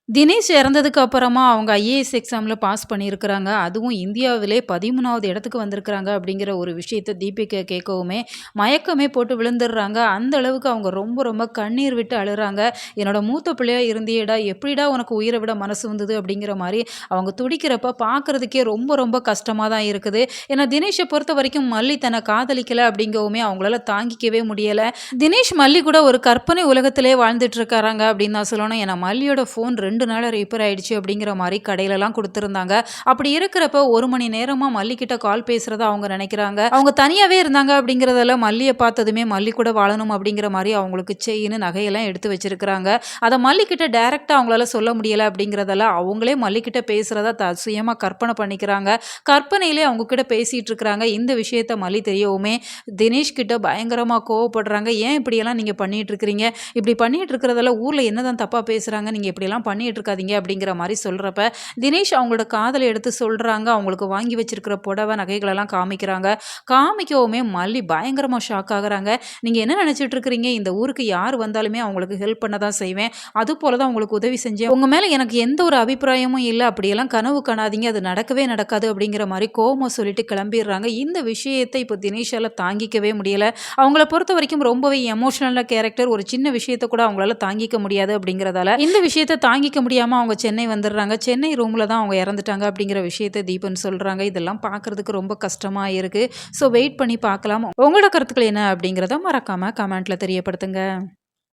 தினேஷ் இறந்ததுக்கு அப்புறமா அவங்க ஐஏஎஸ் எக்ஸாம்ல பாஸ் பண்ணியிருக்கிறாங்க. அதுவும் இந்தியாவிலே 13வது இடத்துக்கு வந்திருக்கிறாங்க அப்படிங்கிற ஒரு விஷயத்த தீபிகா கேட்கவுமே, மயக்கமே போட்டு விழுந்துடுறாங்க. அந்த அளவுக்கு அவங்க ரொம்ப ரொம்ப கண்ணீர் விட்டு அழுறாங்க. "என்னோட மூத்த பிள்ளையா இருந்தியேடா, எப்படிடா உனக்கு உயிர விட மனசு வந்தது?" அப்படிங்கிற மாரி அவங்க துடிக்கிறப்ப பார்க்கறதுக்கே ரொம்ப ரொம்ப கஷ்டமா தான் இருக்குது. ஏன்னா தினேஷ பொறுத்தவரைக்கும் மல்லி தன்ன காதலிக்கல அப்படிங்கவுமே அவங்களால தாங்கிக்கவே முடியல. தினேஷ் மல்லி கூட ஒரு கற்பனை உலகத்திலே வாழ்ந்துட்டு இருக்காராங்க அப்படின்னு தான் சொல்லணும். ஏன்னா மல்லியோட ஃபோன் 2 நாளா ரிப்பேர் ஆயிடுச்சு அப்படிங்கிற மாரி கடையிலலாம் குடுத்துருந்தாங்க. அப்படி இருக்கிறப்ப 1 மணி நேரமா மல்லி கிட்ட கால் பேசுறதா அவங்க நினைக்கிறாங்க. அவங்க தனியாவே இருந்தாங்க அப்படிங்கிறதால மல்லிய பார்த்ததுமே மல்லி கூட வாழணும் அப்படிங்கிற மாரி அவங்களுக்கு செயினு, நகையெல்லாம் எடுத்து வச்சிருக்கிறாங்க. அத மல்லி கிட்ட டைரக்ட்டா அவங்களால சொல்ல முடியல அப்படிங்கிறதால அவங்களே மல்லி கிட்ட பேசுறதா சுயமா கற்பனை பண்ணிக்கிறாங்க. கற்பனையிலே அவங்க கிட்ட பேசிட்டு இருக்கிறாங்க. இந்த விஷயத்த மல்லி தெரியவுமே தினேஷ் கிட்ட பயங்கரமா கோவப்படுறாங்க. "ஏன் இப்படியெல்லாம் நீங்க பண்ணிட்டு இருக்கிறீங்க? இப்படி பண்ணிட்டு இருக்கிறதால ஊர்ல என்னதான் தப்பா பேசுறாங்க? நீங்க இப்படியெல்லாம் பண்ணிட்டு இருக்காதீங்க." அப்படிங்கிற மாரி சொல்றப்ப, தினேஷ் அவங்களோட காதல எடுத்து சொல்றாங்க. அவங்களுக்கு வாங்கி வச்சிருக்கிற புடவ, நகைகளெல்லாம் காமிக்கிறாங்க. காமிக்கவுமே மல்லி பயங்கரமா ஷாக் ஆகுறாங்க. "நீங்க என்ன நினைச்சிட்டு இருக்கிறீங்க? இந்த ஊருக்கு யார் வந்தாலுமே அவங்களுக்கு ஹெல்ப் பண்ண தான் செய்வேன். அதுபோல தான் உங்களுக்கு உதவி செஞ்சேன். உங்க மேல எனக்கு எந்த ஒரு அபிப்பிராயமும் இல்ல. அப்படியெல்லாம் கனவு காணாதீங்க. அது நடக்கவே நடக்காது." அப்படிங்கிற மாரி கோவமா சொல்லிட்டு கிளம்பிர்றாங்க. இந்த விஷயத்த இப்போ தினேஷால தாங்கிக்கவே முடியல. அவங்கள பொறுத்தவரைக்கும் ரொம்பவே எமோஷனலான கேரக்டர். ஒரு சின்ன விஷயத்த கூட அவங்களால தாங்கிக்க முடியாது அப்படிங்கிறதால, இந்த விஷயத்த தாங்கிக்க முடியாம அவங்க சென்னை வந்துடுறாங்க. சென்னை ரூம்ல தான் அவங்க இறந்துட்டாங்க அப்படிங்கிற விஷயத்த தீபன் சொல்றாங்க. இதெல்லாம் பார்க்கறதுக்கு ரொம்ப கஷ்டமா இருக்கு. ஸோ வெயிட் பண்ணி பார்க்கலாம். உங்களோட கருத்துக்கள் என்ன அப்படிங்கிறத மறக்காம கமெண்ட்ல தெரியப்படுத்துங்க.